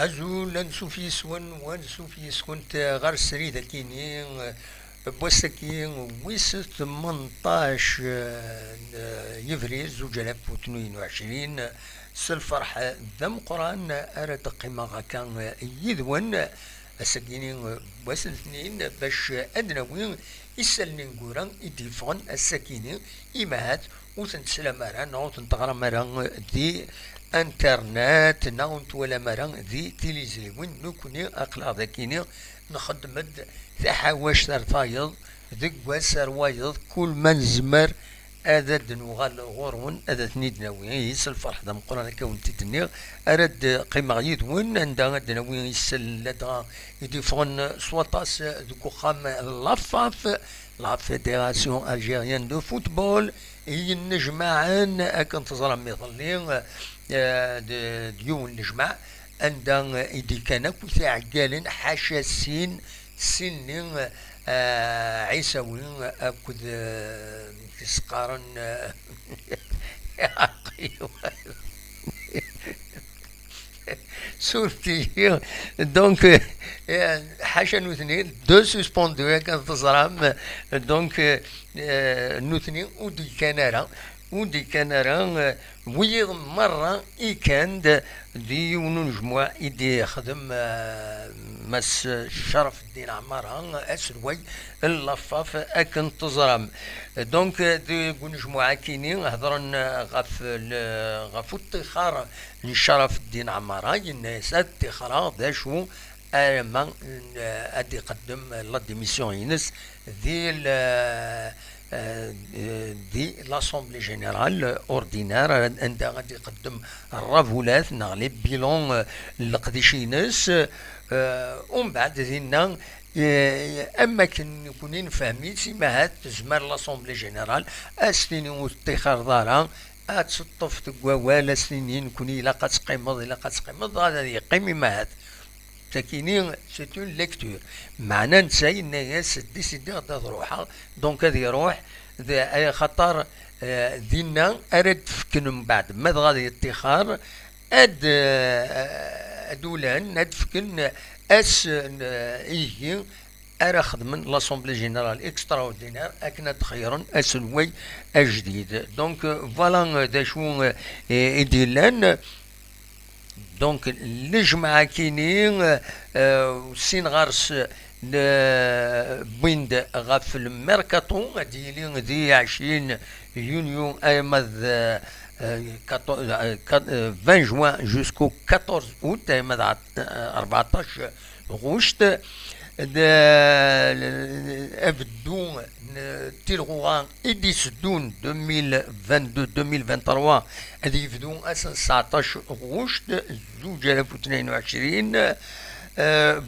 أزول نشوف يسون ونشوف يسكن غير السريدة كيني بوسكين ويس 18 يفري 2022 سالفرحة ذم قران أرد قيمة كان يذون السكينين بوس الاثنين باش أدنوين يسالني نقولان يديفون السكينين إمهات وتنسلم مرة نعود تغرى مرة دي انترنت ناونت ولا مرة ذي تليزيون نكوني اقلا ذاكيني نخدم تحاوش ترفايض ذك واسر وايض كل من زمر أدد نغال غورون أدد نيد ناوي يسال الفرح دام قرآن كون تتنيغ أرد قيمة يدون عندها أدد ناوي يسال لدغا يدفون سوطاس ذكو خام لافاف لا فيدراسيون الجيريان دو فوتبول هي النجمعان أكن تظلم مظلين ديون النجمع عندها إدي كان كوثي عقال حاشا سنين عيسوين أكد سقارن سورتي دونك حاشا نوثنين دو سوسبوندو كان تصرام دونك نوثنين ودي كان ودي كان ويض مرة كان دي ونجمع إيدي يخدم مس شرف الدين عمارة أسروي اللفاف أكن تزرم دونك دي ونجمع كينين هضرن غف التخار لشرف الدين عمارة الناس التخار ذا شو أما أدي قدم لا ديميسيون ينس ذي دي لاسومبلي جينيرال اوردينار عندها غادي يقدم الرافولات نغلي بيلون القديشينس ومن بعد دينا اما كن يكونين فاهمين سيما هاد تزمر لاسومبلي جينيرال اسنين واتخار دارا اتسطف تقوالا سنين كوني لا قتقيمض لا قتقيمض هذا يقيم ما هاد تكيني سي اون ليكتور معناه نساي الناس ديسيدي غادا تروحها دونك هذا يروح خاطر دينا ارد فكن من بعد ما غادي يتخار ادولان اد فكن اس ايجي ارا خدمن لاسومبلي جينيرال اكسترا اوردينير اكنا تخيرون اسلوي الجديد دونك فوالا دا شو يديرلان دونك الجمعة كاينين سين غارس بويند غاف الميركاتو ديالي دي 20 يونيو ايمد 20 جوان جوسكو 14 اوت ايمد 14 غشت ابدو تيلغوان اديس دون 2022 2023 هذه يبدو اساسا 19 غشت 2022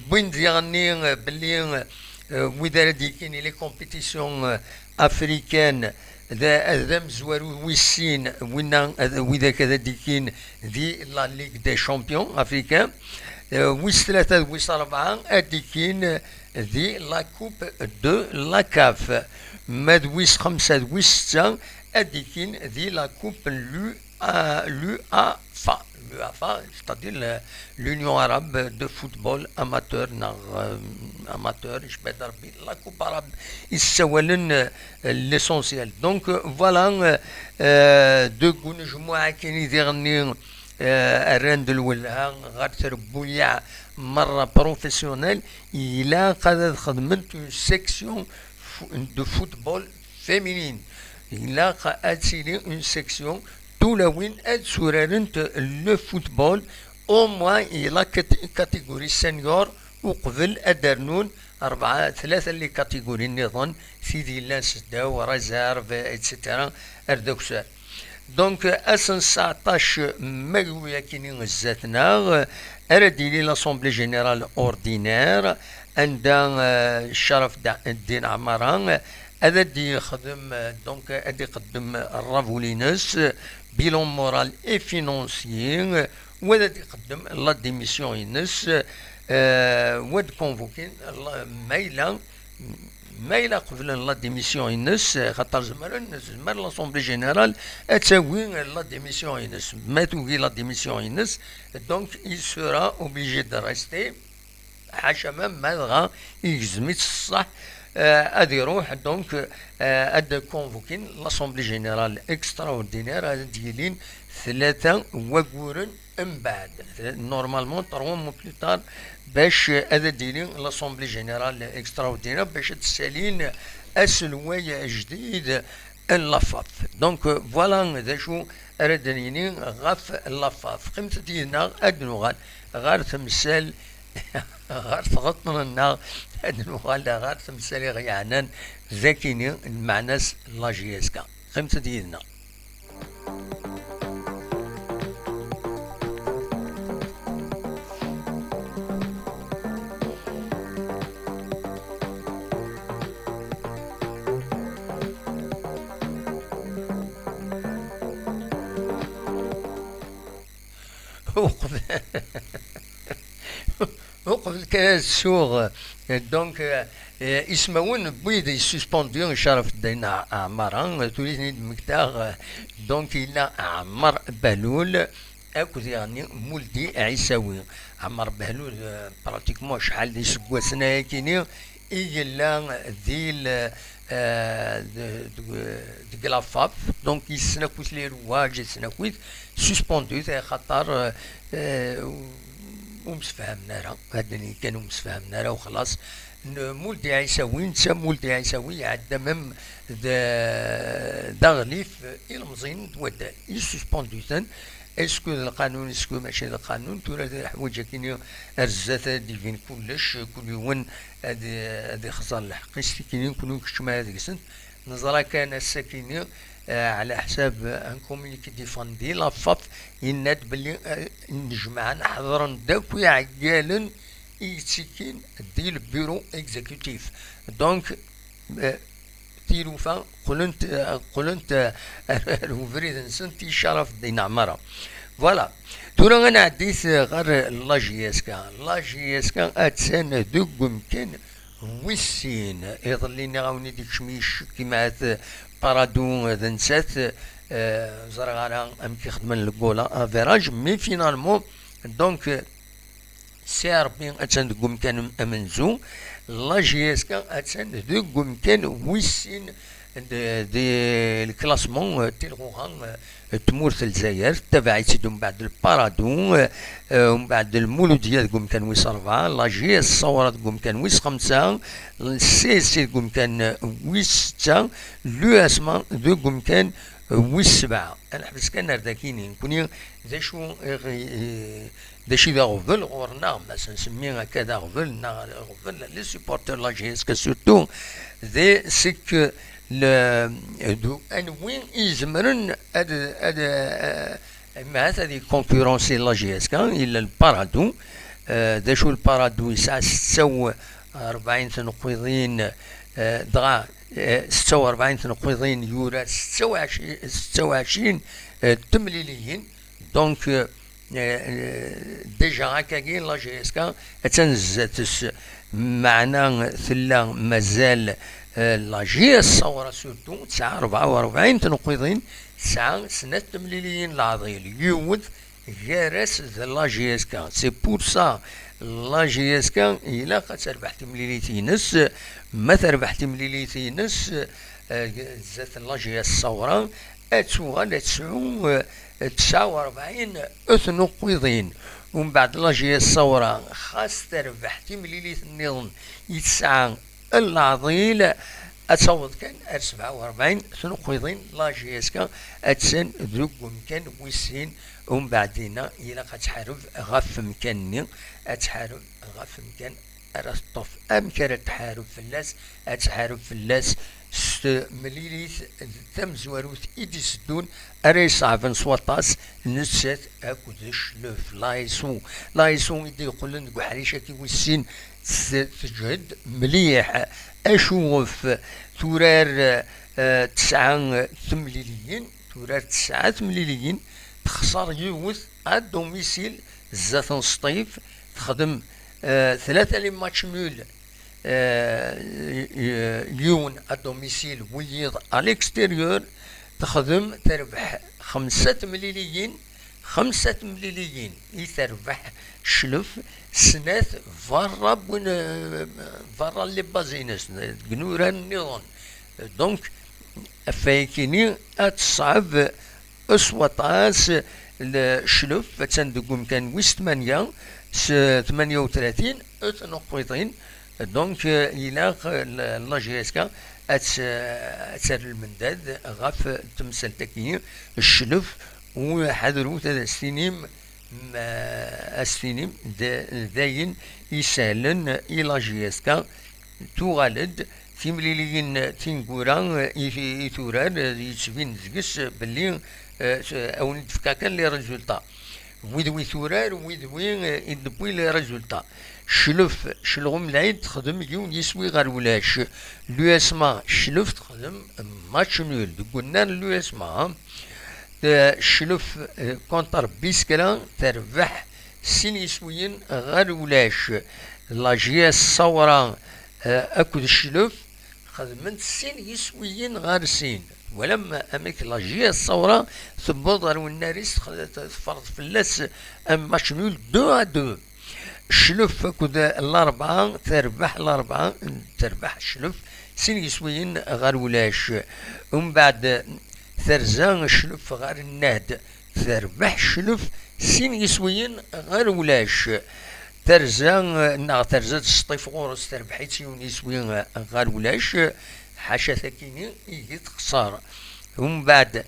بوين ديالني باللي وإذا كاين لي كومبيتيسيون افريكان ذا مزوارو ويسين وإذا كذا كاين دي لا ليغ دي شامبيون افريكان ويس ثلاثة ويس أربعة أديكين ذي لا كوب دو لا كاف ماد ويس خمسة ويس ستة أديكين ذي لا كوب لو أفا c'est-à-dire l'Union arabe de football amateur amateur je peux dire la coupe arabe يسولن l'essentiel donc voilà دو نجمع كاين يغني الرند الولها غير تربويع مرة بروفيسيونيل إلا قد خدمت سيكسيون دو فوتبول فيمينين إلا قد سيلي اون سيكسيون تولا وين اد سورارنت لو فوتبول او موان إلا كاتيجوري سينيور وقبل أدرنون ثلاثة اللي كاتيجوري النظام سيدي الله سداو ريزيرف اتسيتيرا اردوكسار دونك اسن 19 ماويا كاينين الزاتنا ارديلي لاسومبلي جينيرال اوردينير عندها الشرف الدين عمارة هذا دي يخدم دونك هذا يقدم الرافولينس بيلون مورال اي فينونسيي وهذا يقدم لا ديميسيون ينس واد كونفوكين مايلا ما إلا قبل لا ديميسيون ينس خاطر زمر لاسومبلي جينيرال تساوي لا ديميسيون ينس ما توقي لا ديميسيون ينس دونك il sera obligé de rester حاشا ما بغا يجزم الصح ادي يروح دونك اد كونفوكين لاسومبلي جينيرال اكسترا اوردينير هذا ديالين ثلاثة وقورن من بعد نورمالمون 3 مو بلوتار باش هذا ديالين لاسومبلي جينيرال اكسترا اوردينير باش تسالين اسلواي جديد اللفاف دونك فوالا ذا شو اردنيني غف اللفاف قيمة ديالنا ادنوغال غير تمثال غير تغطنا النار ادنوغال غير تمثال غيعنان ذاكيني المعناس لاجيسكا قيمة ديالنا وقف كاس سوغ دونك يسمون بويد سسبونديون شرف الدين عمران توليني المكتاغ دونك إلا عمر بهلول أكد يعني مولدي عيساوي عمر بهلول براتيكمون شحال دي سكواسنا كيني إلا ديال ديك لافاب دونك يسناكوت لي رواج يسناكوت سسبوندو خاطر ومسفهمنا راه هادني كانوا مسفهمنا راه وخلاص مولدي عيساوي نتا مولدي عيساوي عندنا ميم داغليف المزين تودا يسسبوندوتن اسكو القانون اسكو ماشي القانون تورا الحوايج كاين رزات ديفين كلش كل يوم هادي خزر الحقيس كاينين كلهم كشما هذيك السن نظرا كان الساكنين على حساب ان كومونيكي ديفاندي لافاف يناد بلي نجمع نحضر داك عيالا يتسكين ديال البيرو اكزيكوتيف دونك تيروفا قلنت الوفريد نسنتي شرف دين عمرة فوالا تورا انا عديت غير لاجيسكا اتسان دوك مكان ويسين يظليني غاوني ديك شميش كيما هاد بارادو ذا نسات زرغانا ام كيخدم الكولا افيراج مي فينالمون دونك سي ربي اتسان دوك مكان امنزو لاجيسكا اتسان دوك مكان ويسين دي الكلاسمون تيلغوغان تمورث الجزائر تبعت من بعد البارادو ومن بعد المولوديه تقوم كان ويس 4 لاجي الصوره تقوم كان ويس 5 السي تقوم كان ويس 6 لو اسما تقوم كان ويس 7 انا حبس كان رداكيني كوني ذا شو ذا شي ذا غفل غورنا مثلا نسميها كذا غفل غفل لي سيبورتور لاجي اسكو سورتو ذي سيك دو ان وين يزمرن مع هذه كونكورونسي لاجيسكا الا البارادو ذا شو البارادو يسعى 46 تنقيضين دغا 46 تنقيضين يورا 26 تمليليين دونك ديجا هكاكي لاجيسكا تنزات معنا ثلا مازال لاجي الصورة سورتو 44 تنقيضين 9 سنة تمليليين العضيل يود جارس لاجي اسكا سي بور سا لاجي اسكا إلا قد تربح تمليليتينس ما تربح تمليليتينس زات لاجي الصورة اتسوغال 49 تنقيضين ومن بعد لاجي الصورة خاص تربح تمليليت النظام يتسعى العضيل اتصوت كان 47 تنقيضين لاجيسكا اتسن دروك مكان ويسين ومن بعدينا الى غتحارب غف مكاني اتحارب غف مكان ارسطوف امكان تحارب فلاس اتحارب فلاس مليليت ثم زواروت يدسدون اري صعب نصوطاس نسات اكودش لوف لايسون يدي يقولن كحريشه كي ويسين تجهد مليح اشوف تورار 9 تمليليين تورار 9 تمليليين تخسر يوث الدوميسيل زات نسطيف تخدم 3 لي ماتش نول يون ادوميسيل ويض الاكستيريور تخدم تربح 5 مليليين. 5 مليليين يتربح شلف سنات فرا فرا اللي بازينس جنورا النظام. دونك فايكيني اتصعب اسوطاس الشلف فتندقوم كان ويس 38 نقطتين. دونك يلاق لاجيسكا اتسر المنداد غاف تمثل تكني الشلف وحذروا 3 سنين السنين داين يسالن إلى جيسكا تغالد تيمليليين تينكورا يثوران يتبين زقس باللي او نتفكا كان لي ريزولتا ويدوي ثورار ويدوي يدبوي لي ريزولتا. شلف شلغم العيد تخدم يون يسوي غير ولاش لو اسما شلف تخدم ماتش نول قلنا لو اسما شلف كونتر بيسكلا تربح سين يسويين غير ولاش لاجيا الصورة اكد الشلف خدمت سين يسويين غير سين. ولما امك لاجيا الصورة ثبضر والنارس تفرض في اللاس ماتش نول 2-2. الشلف كود الأربعة تربح الأربعة تربح الشلف سين يسويين غير ولاش. ومن بعد ثرزان الشلف غير الناد تربح الشلف سين يسويين غير ولاش. ترزان ترزات السطيف غورس تربحيت يسويين غير ولاش حاشا ثكيني يجي خسارة. ومن بعد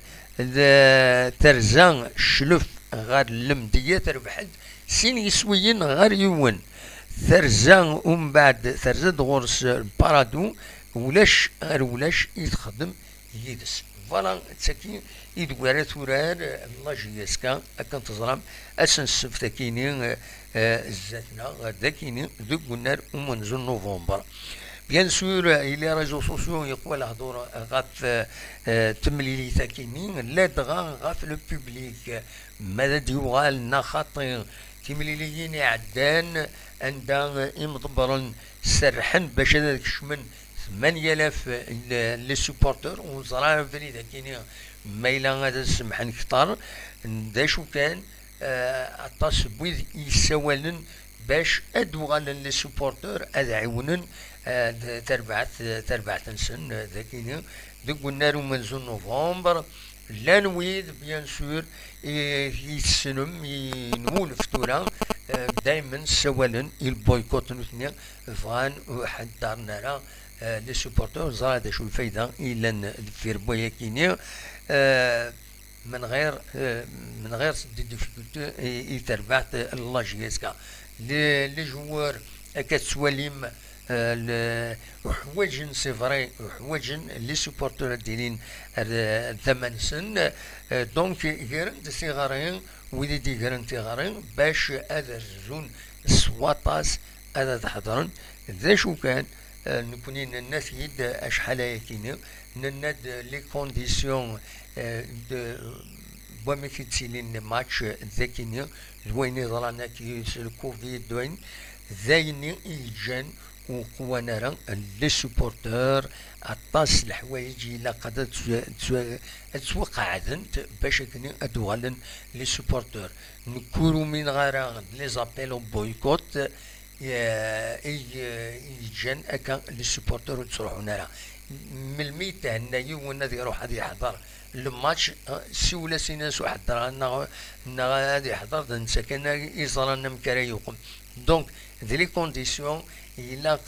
ترزان الشلف غير اللمدية تربحت سين يسويين غير يون. ثرزان ومن بعد ثرزاد غورس البارادو ولاش غير ولاش يتخدم يدس. فوالا تساكين يدوار ثورار الله جياسكا اكن تزرم اسنس فتاكيني زاتنا ذاكيني ذوك النار ومنزل نوفمبر. بيان سور الى ريزو سوسيو يقوى الهضور غاف تمليلي ثاكيني لا دغا غاف لو بوبليك ماذا ديوغال خاطر تمليليين عدان عندها يمضبرن سرحن باش هذاك شمن 8000 لي سوبورتور وزرا فريدا كيني مايلا هذا سمحن كثر داشو كان عطاس بويد يسوالن باش ادوغال لي سوبورتور ادعونن تربعت سن ذاكيني دوك النار منزل نوفمبر لا نويد بيان سور يتسنم ينول فتورا دايما سوالا البويكوت نثنيا فغان واحد دارنا راه لي سوبورتور زاد شو الفايده الا في ربويا كيني من غير دي ديفيكولتي يتربعت الله جيسكا لي جوار كتسواليم حوايجن سي فري حوايجن لي سوبورتور ديالين 8 سن. دونك يقرن صغارين وليدي يقرن صغارين باش هذا الزون السواطاس هذا تحضرن ذا شو كان نكونين الناس يد اشحال يكيني نناد لي كونديسيون دو بوميكيتسيلين ماتش ذاكيني الوين ظرانا كي الكوفيد دوين ذايني يجان وقوانا راه لي سوبورتور عطاس الحوايج الا قد توقعدن باش كني ادوغالن لي سوبورتور نكورو من غير لي زابيل بويكوت يجان اكا لي سوبورتور تروحونا راه من الميت هنايا وانا يروح هذا يحضر الماتش سولا سيناس وحضر انا غادي يحضر نسكن يصرنا مكرايوكم. دونك ذي لي كونديسيون إلا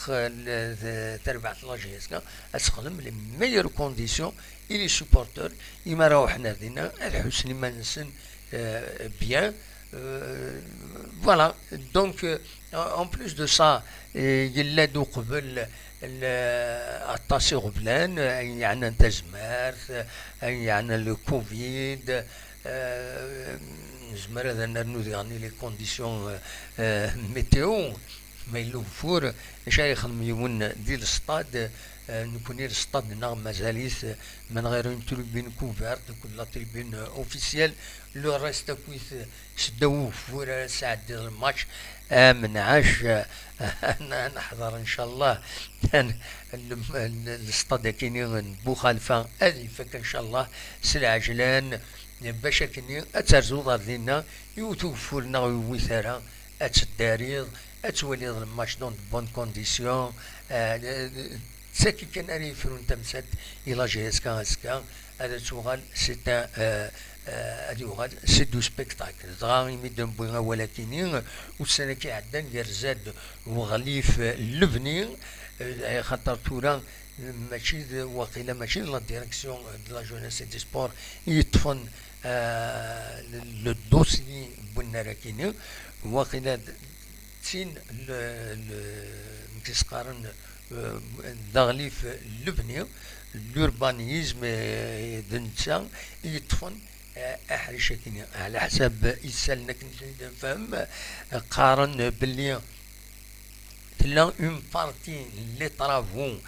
تربع لاجيسكا أتخدم لي ميور كونديسيون إلي سوبورتور إما راهو حنا دينا الحسن ما نسن بيان. فوالا دونك اون بلوس دو سا يلادو قبل الطاسي غبلان يعني تزمارت يعني لو كوفيد نزمر هذا نرنو يعني لي كونديسيون ميتيو ما يلوفور شاي يخدم يون ديال السطاد نكون رصطادنا مازاليس من غير اون تريبين كوفرت كل لا تريبين اوفيسيال لو ريست كويس سداو فورا ساعة ديال الماتش من عاش نحضر ان شاء الله الاستاد كيني بو خلفه هذه فك ان شاء الله سلعجلان باش كني اترزو ضرنا يوتوفوا لنا ويثارا اتداريض اتولي الماتش دون بون كونديسيون ساكي كان اري فرون تمسد الى جهاز كاسكا هذا تغال سي هذا يغال سي دو سبيكتاكل دغا يمدن بوغا ولكن والسنه كي عدان يرزاد وغليف اللبني خاطر تورا ماشي وقيله ماشي لا ديريكسيون دو لا جونيس دي سبور يطفن لو دوسي بنراكيني وقيله تين مكسقارن دغليف اللبني الوربانيزم دنسا يطفن احرش كيني على حسب يسالنا كنت نفهم قارن باللي تلا اون بارتي لي طرافون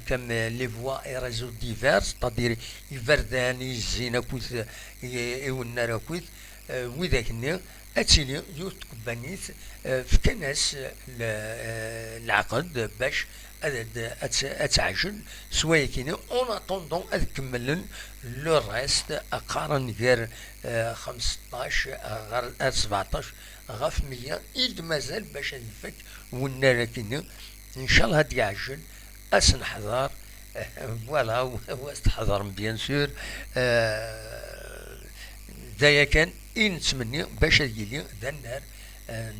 كم لي فوا اي ريزو ديفيرس تادير يفرداني الزينه كويس يونارا كويس وذاك اتيلي يوت كوبانيت في كناس العقد باش اتعجل سوايا كيني اون اتوندون تكملن لو ريست اقارن غير 15 غير 17 غاف 100 إيد مازال باش نفك ونرا كيني ان شاء الله هاد يعجل اسنحضر فوالا واستحضر بيان سور دايا كان نتمنى باش يجي ذا النهار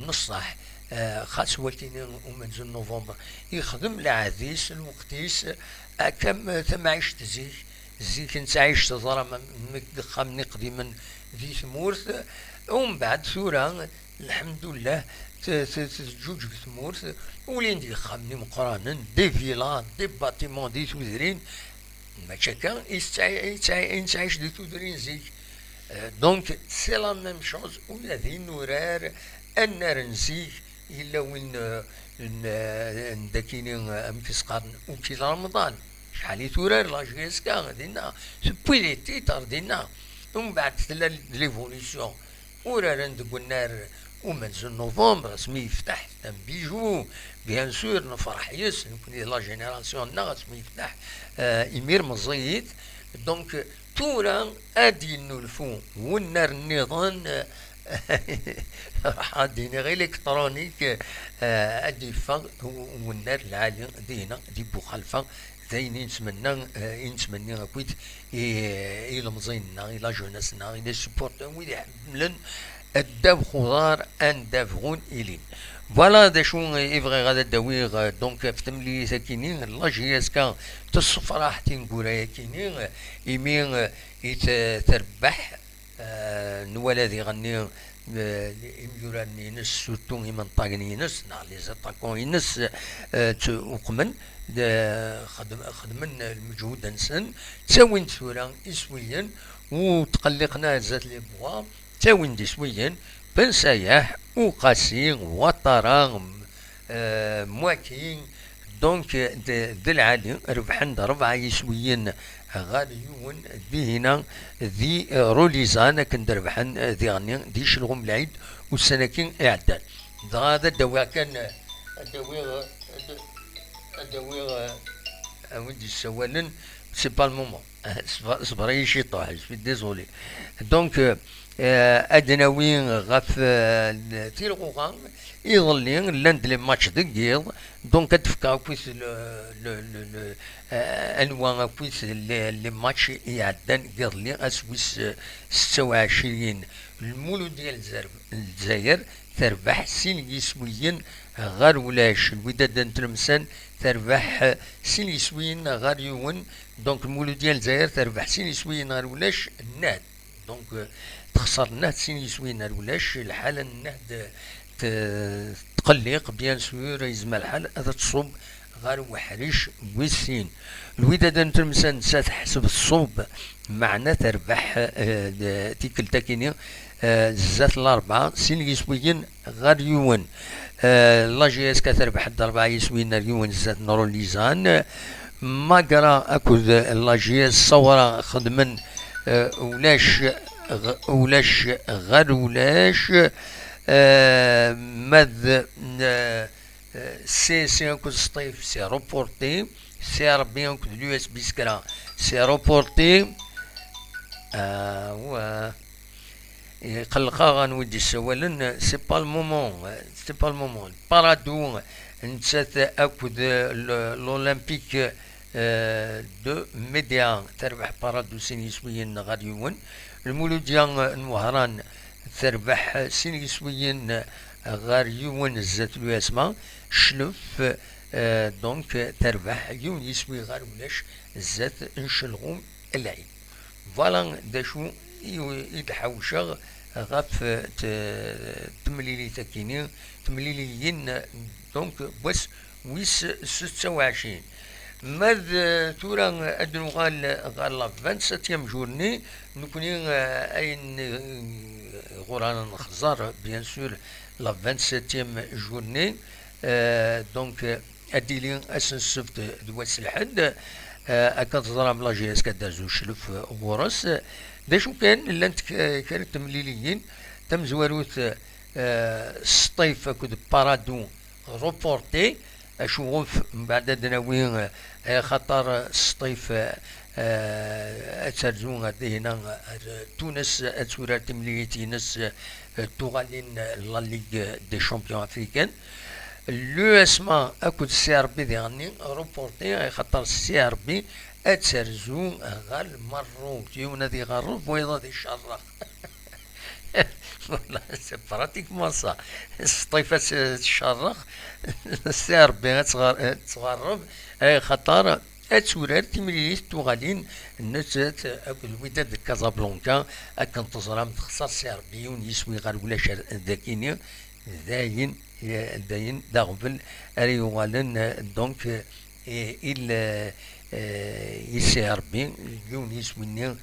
نصح خاص ولكن ومنزل نوفمبر يخدم العاديس الوقتيس كم ثم عشت زيك انت عشت ظلام خامني قديما ذي ثمورث ومن بعد ثورة الحمد لله تجوج ثمورث ولين دي خامني مقرانا دي فيلا دي باتيمون دي تودرين ماشي كان يتعيش دي تودرين زيك دونك سي لا ميم شوز ولا ذي نورار النار نسيك الا وين نداكيني مكسقار وكي رمضان شحال يتورار لاجيس كا دينا بوي تيتر دينا ومن بعد تلا ليفوليسيون ورا ندقو النار ومنزل نوفمبر سمي يفتح بيجو بيان سور نفرح يس نكون لا جينيراسيون نا سمي يفتح يمير مزيد دونك تورا ادي نولفو والنار النظام دينا غير الكترونيك ادي فا والنار العالي دينا دي بو خلفه زين نتمنى كويت الى مزيننا الى جوناسنا الى سبورت ويلي حملن الداب خضار ان دافغون الين فوالا دا شو يبغي غادا داويغ دونك فتملي ساكينين لاجياس كان تصفراح تنقولا كينين يمين يتربح نوالا ذي غني يميوراني نس سورتو يمن طاقني نس نعلي زطاكون ينس وقمن خدمن المجهود نسن تساوين ثورا اسويا وتقلقنا زات لي بوا تساوين دي سويا بن سايح وقاسي وطرا مواكين دونك ذي العالي ربحن ربعة يسويين غاليون ذي هنا ذي روليزان كندربحن ذي غني ذي شلغم العيد والسناكين اعداد هذا الدواء كان الدواء ودي سوالن سي با المومون صبري شي طاح في ديزولي دونك ادناوين غف تيلغوغان يظلين لاند لي ماتش دقيق دونك تفكا كويس انواع كويس لي ماتش يعدن قبل اسويس 26 المولود ديال الجزائر تربح سين يسويين غير ولاش الوداد نتلمسان تربح سين يسويين غير يون دونك المولود ديال الجزائر تربح سين يسويين غير ولاش الناد دونك تخسر النهد سين يسويين غير ولاش الحالة النهد تقلق بيان سور يزمى الحال هذا تصوب غير وحريش ويسين الوداد نتلمسان تحسب الصوب معنا تربح تيكل تاكيني زات الأربعة سين يسويين غير يون لا جي اس كتربح الضربة يسوي نريون زاد نوروليزان ماقرا اكود لا جي اس صورة خدمن ولاش غير ولاش مذ سي اكود سطيف سي روبورتي سي ربي اكود اليو اس بي سكرا سي روبورتي و يقلقا غنودي سوالا سي با المومون بارادو نتسات اكود لولمبيك دو ميديا تربح بارادو سينيسويين غاديون المولوديا المهران تربح سينيسويين غاريون زات الواسما شلف دونك تربح يون يسوي غار ولاش زات نشلغوم العيد فوالا داشو يدحوشغ غاف تمليلي تاكيني تمليليين دونك بس ويس 26 ماذ تورا ادنو غال لا 27 جورني نكوني اين غورانا نخزار بيان سور لا 27 جورني دونك اديلي اسن السبت دواس الحد اكاد ضرب لا جي اس كدازو شلف غورس داشو كان لانت كانت تمليليين تم زواروت سطيف كود بارادو روبورتي اشوف من بعد دناوين خطر سطيف اتسرزون هنا تونس اتسورا تمليتي نس تغالين لا ليغ دي شامبيون افريكان لو اسما اكود سي ار بي ديغني روبورتي خطر سي ار بي اتسرزو غال مروك يونا دي غروب ويضا دي شرق والله سي براتيكمون صا السطيفة تشرق سي ار بي تغرب خطر اتسورار تمريريت توغالين الناس اكل الوداد كازابلانكا اكن تزرام تخسر سي ار بي يسوي غير ولاش ذاكيني داين داغبل اريوالن دونك il يسي ربي يون يسويني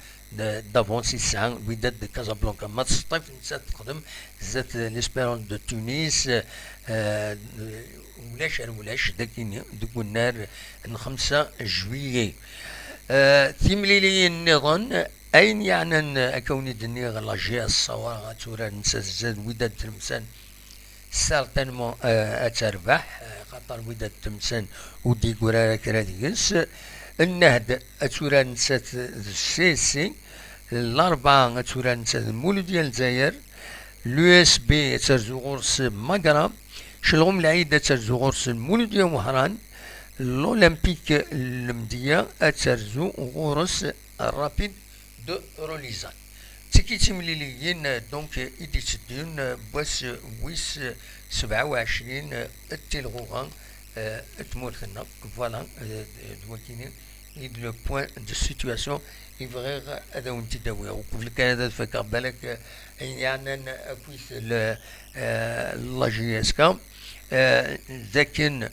دافونس يسعى الوداد دو كازابلانكا ما تسطيف نسات تقدم زات ليسبيرون دو تونس ولاش داكيني دوك النار 5 جويي تيمليليين نظن اين يعني كوني دنيا لا جي الصوارا تورا نسات زاد وداد تلمسان سارتانمون اتربح خاطر وداد تمسان ودي كورا كراديس النهد اتورا نسات السيسي الاربعه اتورا نسات المولود ديال الجزائر لو اس بي ترزو غورس ماغرا شلغم العيد ترزو غورس المولود ديال مهران الاولمبيك المديه ترزو غورس الرابيد دو روليزان تيكيتي مليليين دونك ايدي تدين بس ويس 27 التلغوغان تمورثنا فوالا دواكيني لو بوان دو سيتواسيون يفغيغ هذا وانت داوي وكل كان هذا فكر بالك يعني اكويس لا جي اس كا لكن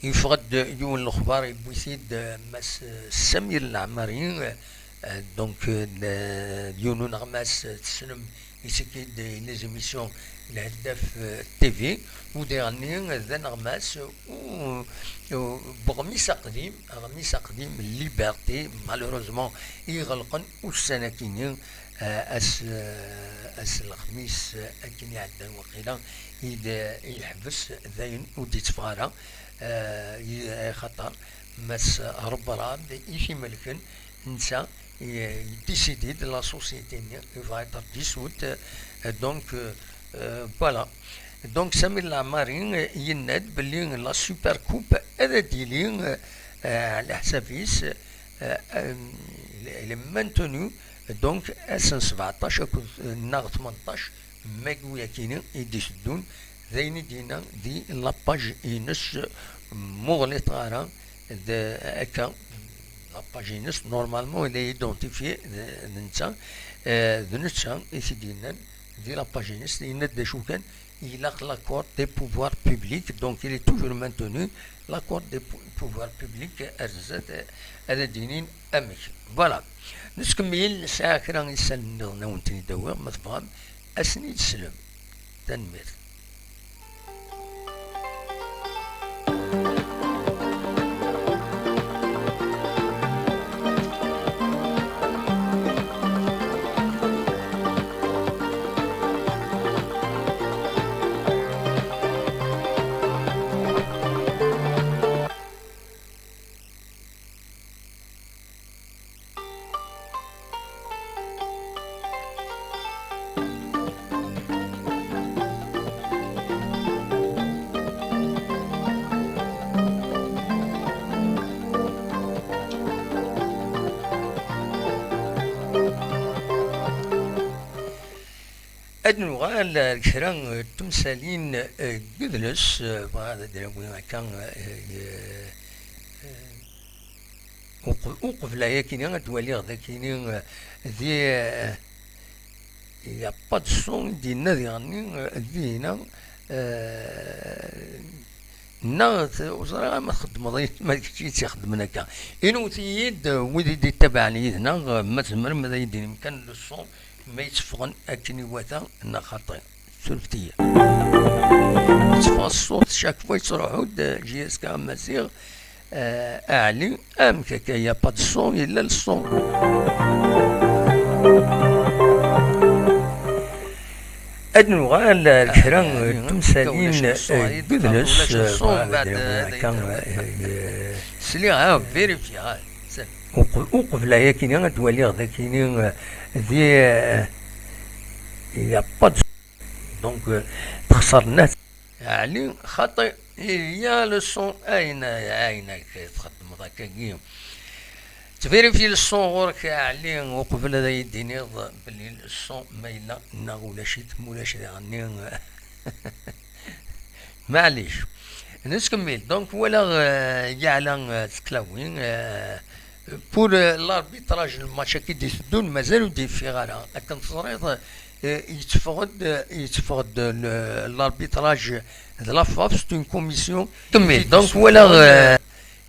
يفقد يوم الاخبار يبويسيد مس سمير العماري دونك يونو نغماس تسلم يسكيد لي زيميسيون الهداف تيفي وديرني ذا نغماس بغميس قديم ليبرتي مالوروزمون يغلقن والسنة كينين اس الخميس اكن يعدى وقيلا يحبس ذاين ودي تفارا خطر مس رب راد يشي ملكن نسا يديسيدي de la société va être dissoute donc voilà donc سامي العماري يناد باللي لا سوبر كوب هذا ديلي على حسابيس لي مانتونو دونك اسن 17 ناغ 18 ماكويا كينين يديسدون ذاين دينا دي لاباج ينس مغلطة راه هكا لاباجينس نورمالمون il est identifié نتا نتا يسدينا دي لاباجينس يناد شو كان il a l'accord des pouvoirs publics donc il est toujours maintenu l'accord des pouvoirs publics أرزت هذا دينين أمك فوالا نسكمل ساعة كرا يسال نونتني دوا ما تفهم أسني تسلم تنمير ad nuɣal kra temsalin qedles بغا دراوي هكا وقبل كاين توالي غدا كاين ذي يا با دو سون ديالنا ذي غني ذي هنا وزرا ما تخدم ما كنتي تخدم هكا انوتيد ودي دي تبعني هنا ما تزمر ما يدير يمكن لو سون ما يتفقن اكني واتا انا خاطئ سلفتيه يتفق الصوت شاك فوا يتروحوا جي اس كا مزيغ اعلي ام كاكايا با دو سون الا الصون ad nuɣal kra temsalin qedles كان سليها فيريفيا وقبل كاين توالي غدا كاين ذي يا با دونك تخسر الناس علي خاطئ يا لو سون اين تخدم هكا كي تفيريفي الصون غورك علي وقبل هذا يديني بلي الصون مايلا ولا شي مولاش غني معليش نكمل دونك ولا يعلن تكلاوين بور لاربيتراج الماتش كي ديسدون مازالو ديفيغالا لكن تصريط يتفقد لاربيتراج د لافاف سي اون كوميسيون كمل دونك ولا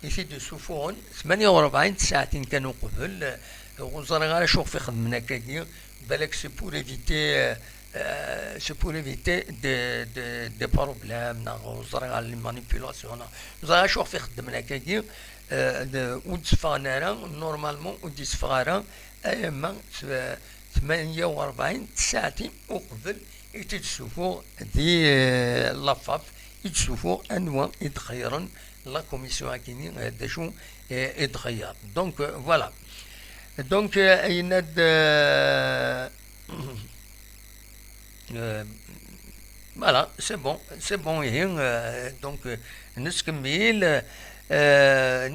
يفي دو سوفون 48 ساعتين كانوا قبل وزرا غير شوف في خدمنا كاكي بالك سي بور ايفيتي دي بروبليم وزرا لي مانيبيولاسيون وزرا شوف في خدمنا كاكي ودسفانا راه نورمالمون وديسفا راه اما 48 ساعتين وقبل يتشوفوا دي لافاف يتشوفوا انواع يتغيرن لا كوميسيون هاكيني هذا شو يتغير دونك فوالا دونك يناد فوالا سي بون هي دونك نسكمل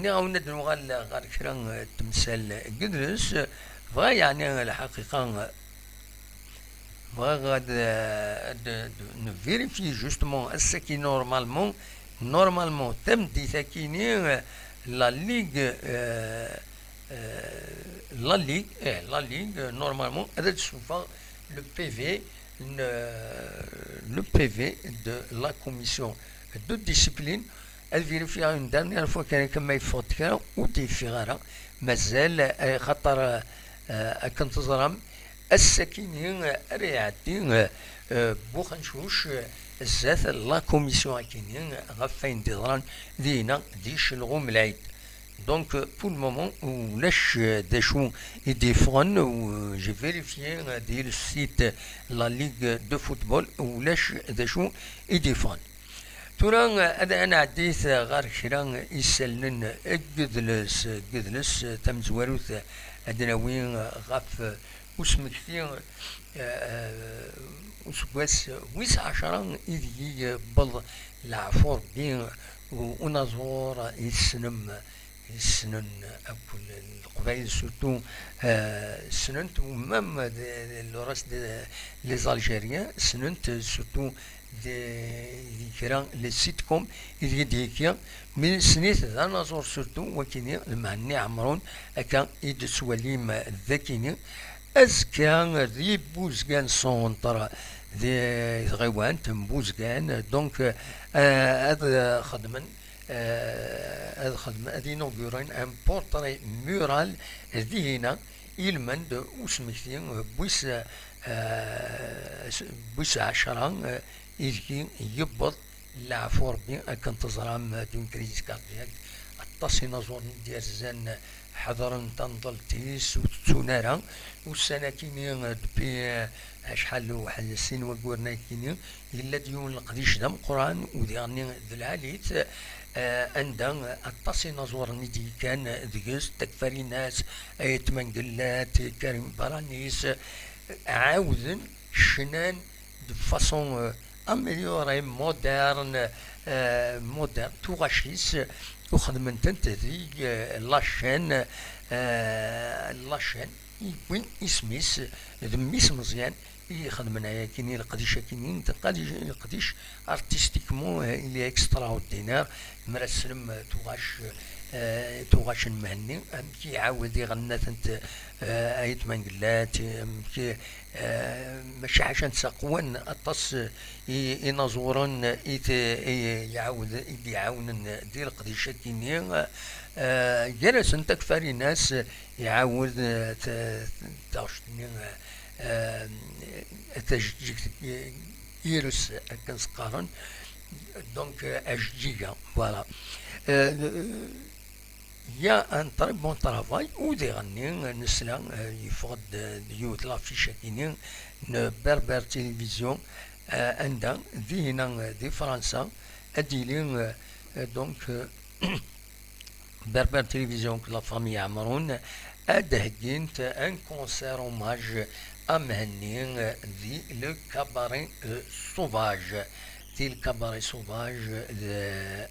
نعاود نغال غير كرا تمثال قدرس بغا يعني الحقيقه بغا غاد نفيريفي جوستمون اسكي نورمالمون تم دي تاكيني لا ليغ نورمالمون هذا تشوف لو بي في دو لا كوميسيون دو ديسيبلين elle vérifie une dernière fois كما يفوت كذا وديفيغارا مازال خاطر كنت زرام السكينين ريعتي بوخنشوش زات لا كوميسيون كاينين غفاين ديران دينا ديش الغوم العيد دونك بور المومون ولاش داشو يديفون و جي فيريفيي ديال السيت لا ليغ دو فوتبول ولاش داشو يديفون تورا انا عديت غير كرا يسالن قدلس تم زواروث ادناوين غف وسمكتي وسواس 19 إذي بل العفور بين ونزور يسنن أكل القبائل سورتو سننت ومام الراس لي زالجيريان سننت سورتو دي كرا لي سيتكوم إذي ديكيا من سنيت ذا نزور سورتو وكيني المعني عمرون أكا إيد سواليم ذاكيني أزكى ذي بوزكان سونتر ذي غيوان تنبوزكان دونك هذا خدمن هذه نوغورين ان بورتري مورال ذي هنا يلمن وسمكتين بوس 10 يجي يبض العفور بين كنت زرام دون كريز كاردياك التصينا زون ديال زان حضرن تنضلتيس وتسونارا والسنة كيني دبي شحال واحد السن وقورنا كيني إلا ديون القديش دم قرآن ودياني ذو العاليت عندها التصينا زور ندي كان ديس تكفري ناس تمنقلات كريم برانيس عاوذن شنان دو فاسون امليوري مودرن توغاشيس وخدمت انت ذي لاشين يكون اسميس ذميس مزيان يخدم معايا كيني القديشه كينين القديش ارتستيكمون اللي اكسترا اوردينير مرسلم توغاش المهني كي يعاود يغنى تنت ايت منقلات كي ماشي حاجه نساقوان اطاس ينظورن يعاود يعاون ديال القديشه كيني جلس انت كفاري ناس يعاود تاشتني تجيك يرس كنسقارن دونك اجيجا فوالا يا ان تري بون ترافاي ودي غني نسلا يفقد ديوت لافيشا كيني بربر تلفزيون عندها دي هنا دي فرنسا اديلين دونك بربر تلفزيون لا فامي عمرون ادهجنت ان كونسير اوماج امهنين دي لو كاباري سوفاج دي الكاباري سوفاج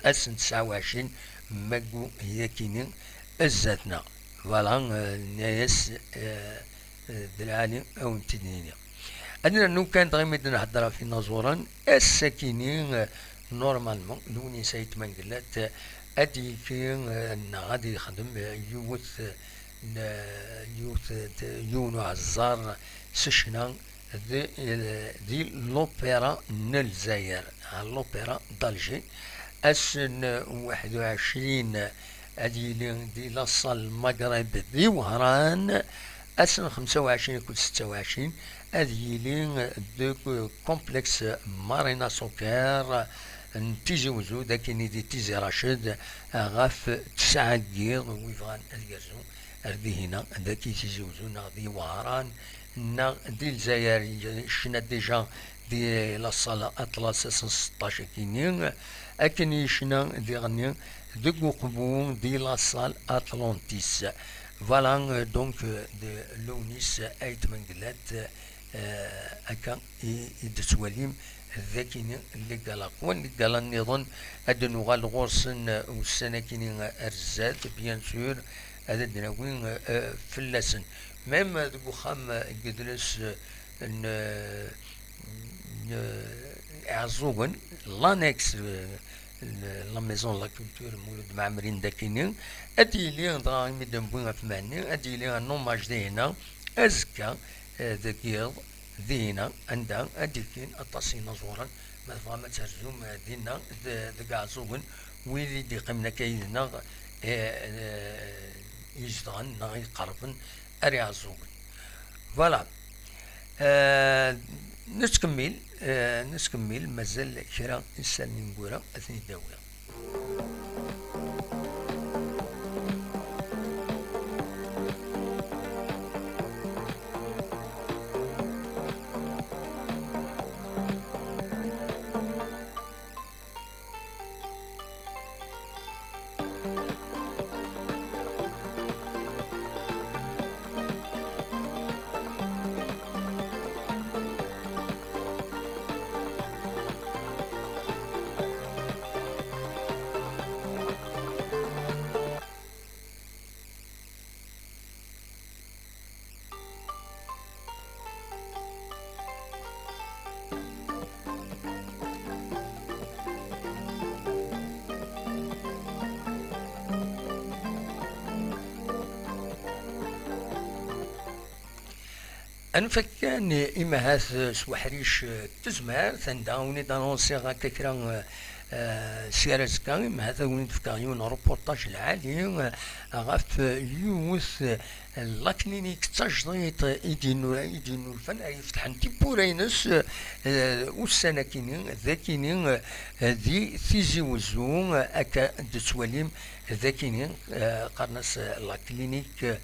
اسن 29 ماكو هي كينين الزاتنا فوالا ناس دلعالي او نتدنيني أنا نو كانت غيمد نهضر في نازوران الساكنين نورمالمون لوني سايت منقلات أدي كين غادي يخدم يونو عزار سشنا دي لوبيرا نلزاير لوبيرا دالجي أسن 21 أدي دي لاصال المغرب دي وهران أسن 25 كل 26 أديلين دو كومبلكس مارينا سوكر نتيجي وزو داكيني دي تيزي راشد غاف 9 كير ويفغان الجرزو أردي هنا داكي تيزي وزو نغدي وهران نا دي الجزائر شنا ديجا دي لاصالة أطلس 16 كينين أكني شنا دي غني دو قبون دي لاصال أطلانتيس فوالا دونك دي لونيس أيت منقلات أكا يدسواليم ذاكيني اللي قال قوان اللي قال النظام أدنو غال غورسن والسنة كيني أرزات بيان سور هذا دناوين فلاسن ميم دو خام قدرس عزوغن لانكس لا ميزون لا كولتور مولود معمرين داكيني أديلي دراهم ميدن بوين فماني أديلي نوماج دينا أزكا ذكيض دينا عندها أديكين التصين زورا ما فما ترجم دينا ذكا زوغن ويلي دي قمنا كايدنا يجدغن نغي قربن أريا زوغن فوالا نسكمل مازال كرا إنسان نقولها أثني الدولة أنفكان إما هاث سوحريش تزمار ثنداوني دانونسي غا كثرا سيارز كان إما هذا وني تفكايون روبورتاج العالي غاف يوث لاكلينيك تجديد يدينو الفن يفتحن تيبورينس والسنة كينين ذاكينين ذي ثيزي وزون أكا دسواليم ذاكينين قرنس لاكلينيك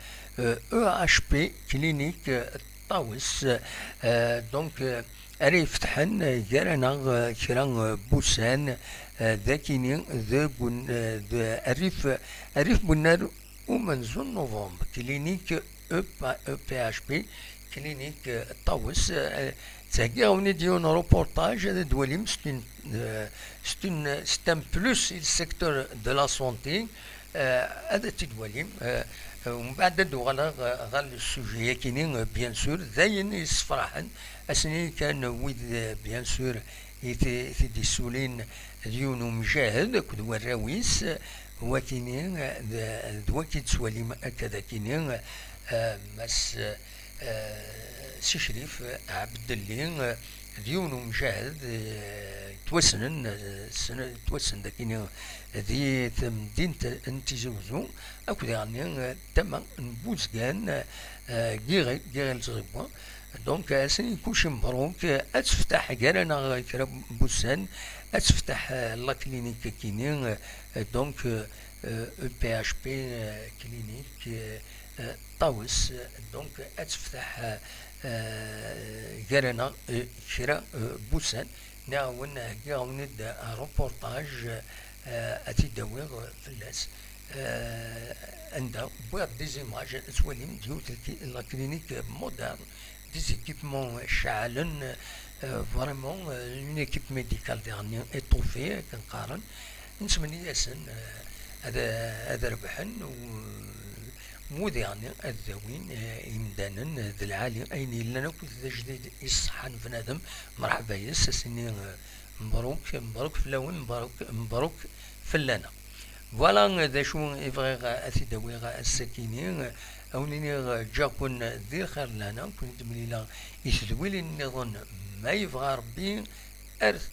EHP كلينيك طاوس دونك أري فتحن جرانا كران بوسان ذاكيني ذا أريف بنار ومنزون نوفمبر كلينيك EPHP كلينيك طاوس تاقيوني ديون روبورتاج هذا دواليم ستين بلوس السيكتور دو لا سونتي هذا تدوليم ومن بعد دوغالا غال السوجي كينين بيان سور ذاين يصفراحن اسني كان ويد بيان سور في دي سولين ديون مجاهد كد وراويس هو كينين دواكي تسوالي كذا كينين مس سي شريف عبد اللي ديون مجاهد توسن داكيني ذي مدينة انتيزوزو اكو يعني تما نبوزكان غير الزغبا دونك اسني كلشي مبروك اتفتح كارانا كرا بوسان اتفتح لا كلينيك كيني دونك بي اش بي كلينيك طاوس دونك اتفتح كارانا كرا بوسان نعاون كاوند روبورتاج اتي داوير فلاس عندها بوغ دي زيماج تولي ديو لا كلينيك مودرن دي زيكيبمون شاعلن فريمون اون ايكيب ميديكال ديرني ايطوفي كنقارن نتمنى ياسن هذا ربحن موديرني الذوين يمدانا ذي العالي اين لنا كل جديد يصحن بنادم مرحبا يس سنين مبروك مبروك فلاون مبروك فلانا فوالا ذا شو يبغي اثيداوي السكينين اونيني جاكون ذي خير لنا كنت مليلا يسدوي لي النظام ما يبغى ربي ارث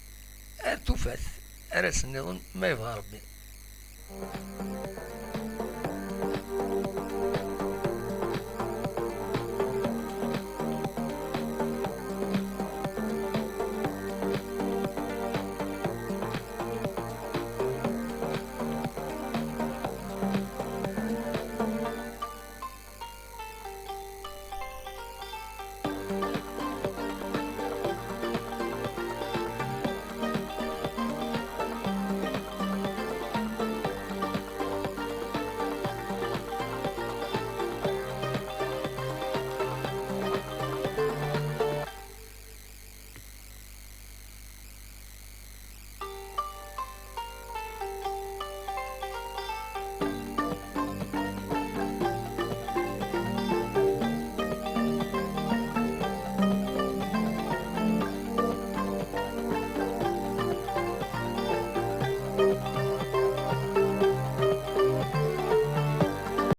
تفاث ارث النظام ما يبغى ربي